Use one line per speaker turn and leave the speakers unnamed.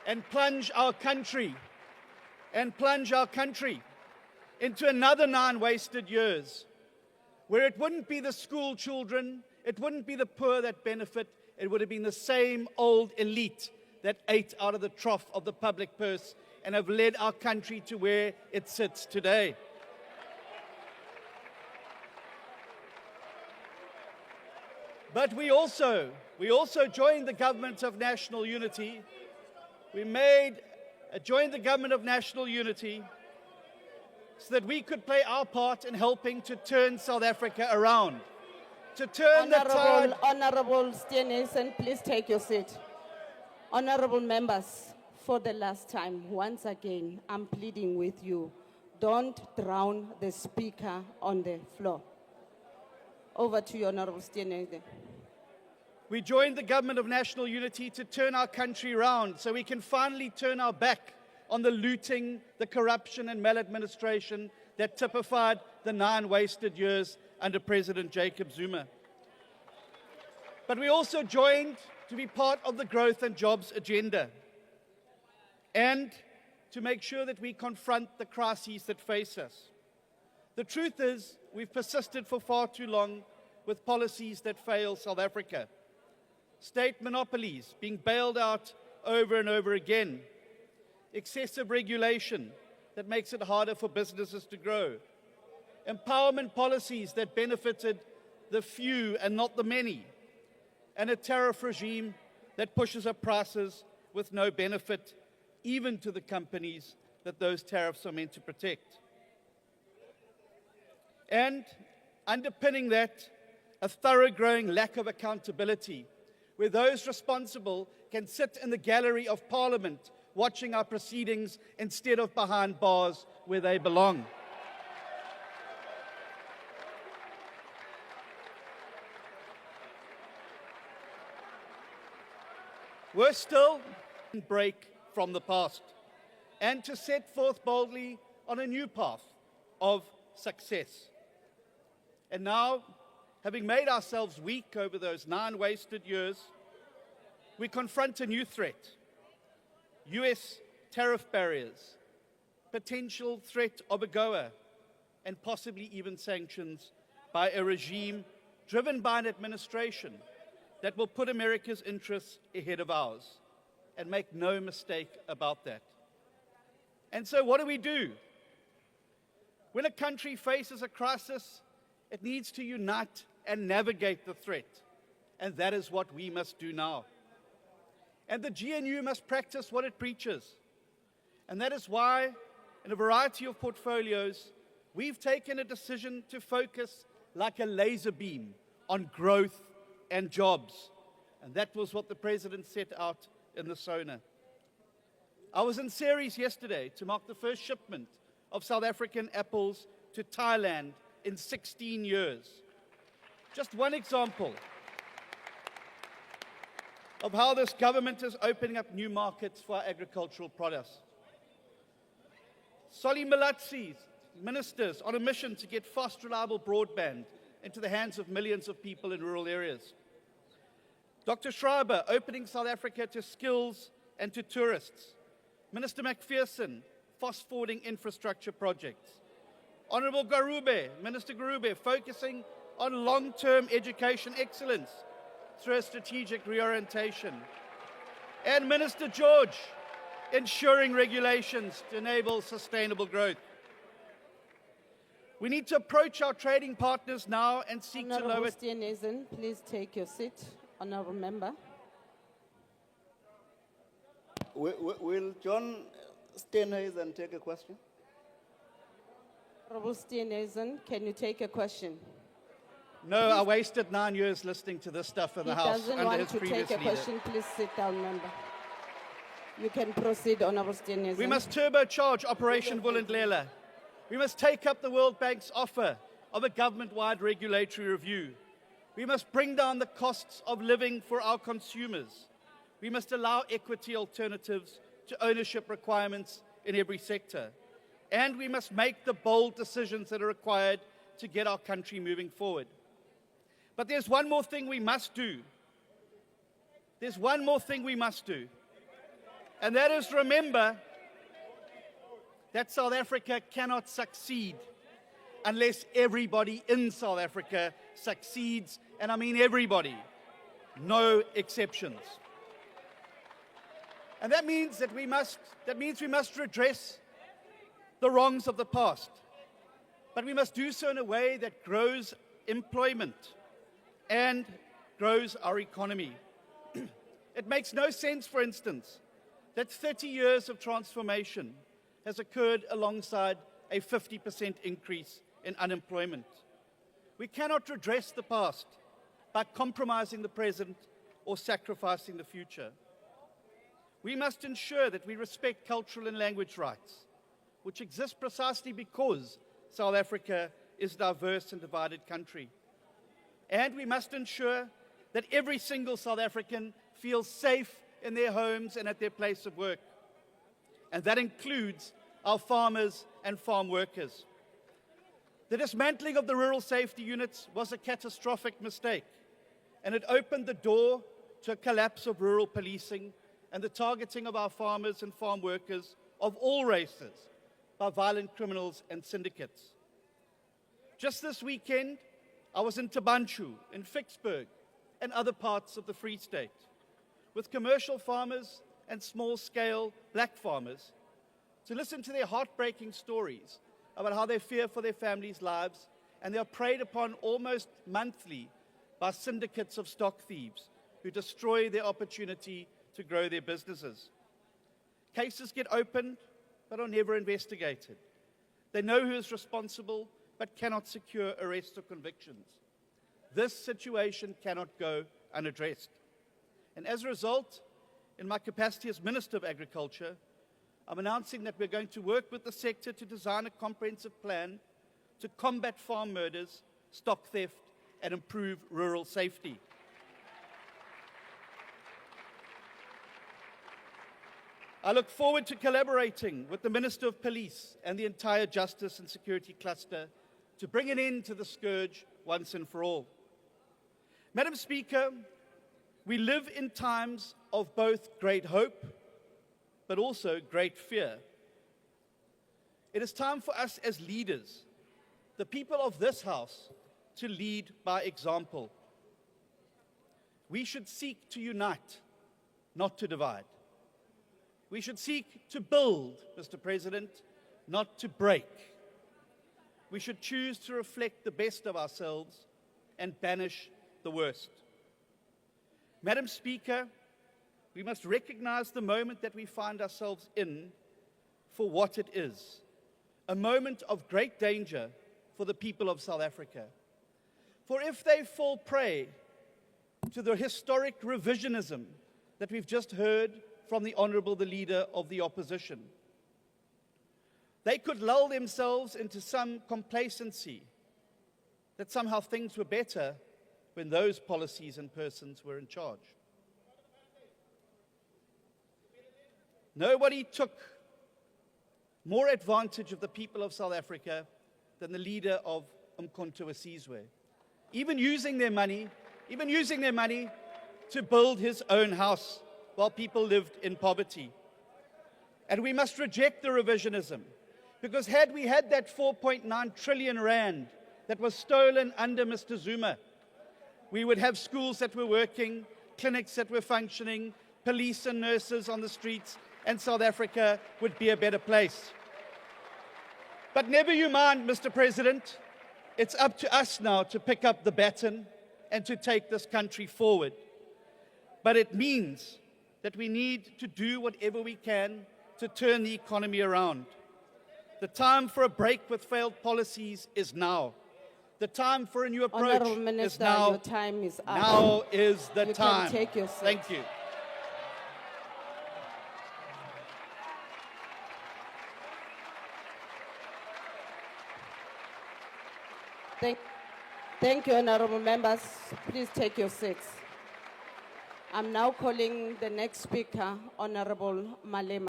and plunge our country into another 9 wasted years, where it wouldn't be the school children, it wouldn't be the poor that benefit, it would have been the same old elite that ate out of the trough of the public purse and have led our country to where it sits today. But we also joined the government of national unity. We joined the government of national unity so that we could play our part in helping to turn South Africa around, to turn the tide.
Honorable Steenhuisen, please take your seat. Honorable members, for the last time, once again, I'm pleading with you, don't drown the speaker on the floor. Over to you, Honorable Steenhuisen.
We joined the government of national unity to turn our country around so we can finally turn our back on the looting, the corruption and maladministration that typified the 9 wasted years under President Jacob Zuma. But we also joined to be part of the growth and jobs agenda and to make sure that we confront the crises that face us. The truth is, we've persisted for far too long with policies that fail South Africa. State monopolies being bailed out over and over again. Excessive regulation that makes it harder for businesses to grow. Empowerment policies that benefited the few and not the many. And a tariff regime that pushes up prices with no benefit, even to the companies that those tariffs are meant to protect. And underpinning that, a thoroughgoing lack of accountability, where those responsible can sit in the gallery of Parliament watching our proceedings instead of behind bars where they belong. Worse still, break from the past and to set forth boldly on a new path of success. And now, having made ourselves weak over those 9 wasted years, we confront a new threat. US tariff barriers, potential threat of AGOA, and possibly even sanctions by a regime driven by an administration that will put America's interests ahead of ours. And make no mistake about that. And so what do? When a country faces a crisis, it needs to unite and navigate the threat. And that is what we must do now. And the GNU must practice what it preaches. And that is why, in a variety of portfolios, we've taken a decision to focus like a laser beam on growth and jobs. And that was what the President set out in the SONA. I was in Ceres yesterday to mark the first shipment of South African apples to Thailand in 16 years. Just one example of how this government is opening up new markets for our agricultural products. Solly Malatsi, ministers on a mission to get fast, reliable broadband into the hands of millions of people in rural areas. Dr. Schreiber opening South Africa to skills and to tourists. Minister McPherson fast-forwarding infrastructure projects. Honorable Minister Garube focusing on long-term education excellence through a strategic reorientation. And Minister George ensuring regulations to enable sustainable growth. We need to approach our trading partners now and seek to lower...
Honorable Steenhuisen, please take your seat. Honorable member.
Will John Steenhuisen take a question?
Honorable Steenhuisen, can you take a question?
No, please. I wasted 9 years listening to this stuff in the House
under his
previous leader.
He doesn't want to take a question. Please sit down, member. You can proceed, Honorable Steenhuisen.
We must turbocharge Operation Vulindlela. We must take up the World Bank's offer of a government-wide regulatory review. We must bring down the costs of living for our consumers. We must allow equity alternatives to ownership requirements in every sector. And we must make the bold decisions that are required to get our country moving forward. But there's one more thing we must do. There's one more thing we must do. And that is, remember that South Africa cannot succeed unless everybody in South Africa succeeds, and I mean everybody, no exceptions. And that means we must redress the wrongs of the past, but we must do so in a way that grows employment and grows our economy. It makes no sense, for instance, that 30 years of transformation has occurred alongside a 50% increase in unemployment. We cannot redress the past by compromising the present or sacrificing the future. We must ensure that we respect cultural and language rights, which exist precisely because South Africa is a diverse and divided country. And we must ensure that every single South African feels safe in their homes and at their place of work. And that includes our farmers and farm workers. The dismantling of the rural safety units was a catastrophic mistake, and it opened the door to a collapse of rural policing and the targeting of our farmers and farm workers of all races by violent criminals and syndicates. Just this weekend, I was in Tabanchu, in Vicksburg, and other parts of the Free State, with commercial farmers and small-scale black farmers, to listen to their heartbreaking stories about how they fear for their families' lives, and they are preyed upon almost monthly by syndicates of stock thieves who destroy their opportunity to grow their businesses. Cases get opened but are never investigated. They know who is responsible but cannot secure arrests or convictions. This situation cannot go unaddressed. And as a result, in my capacity as Minister of Agriculture, I'm announcing that we're going to work with the sector to design a comprehensive plan to combat farm murders, stock theft, and improve rural safety. I look forward to collaborating with the Minister of Police and the entire Justice and Security cluster to bring an end to the scourge once and for all. Madam Speaker, we live in times of both great hope but also great fear. It is time for us as leaders, the people of this House, to lead by example. We should seek to unite, not to divide. We should seek to build, Mr. President, not to break. We should choose to reflect the best of ourselves and banish the worst. Madam Speaker, we must recognize the moment that we find ourselves in for what it is, a moment of great danger for the people of South Africa. For if they fall prey to the historic revisionism that we've just heard from the leader of the opposition, they could lull themselves into some complacency that somehow things were better when those policies and persons were in charge. Nobody took more advantage of the people of South Africa than the leader of Umkhonto we Sizwe, even using their money to build his own house while people lived in poverty. And we must reject the revisionism, because had we had that 4.9 trillion rand that was stolen under Mr. Zuma, we would have schools that were working, clinics that were functioning, police and nurses on the streets, and South Africa would be a better place. But never you mind, Mr. President. It's up to us now to pick up the baton and to take this country forward. But it means that we need to do whatever we can to turn the economy around. The time for a break with failed policies is now. The time for a new approach
Honourable Minister,
is now.
your time is up.
Now is the
You
time.
can take your seat.
Thank you.
Thank you, honourable members. Please take your seats. I'm now calling the next speaker, Honourable Malema.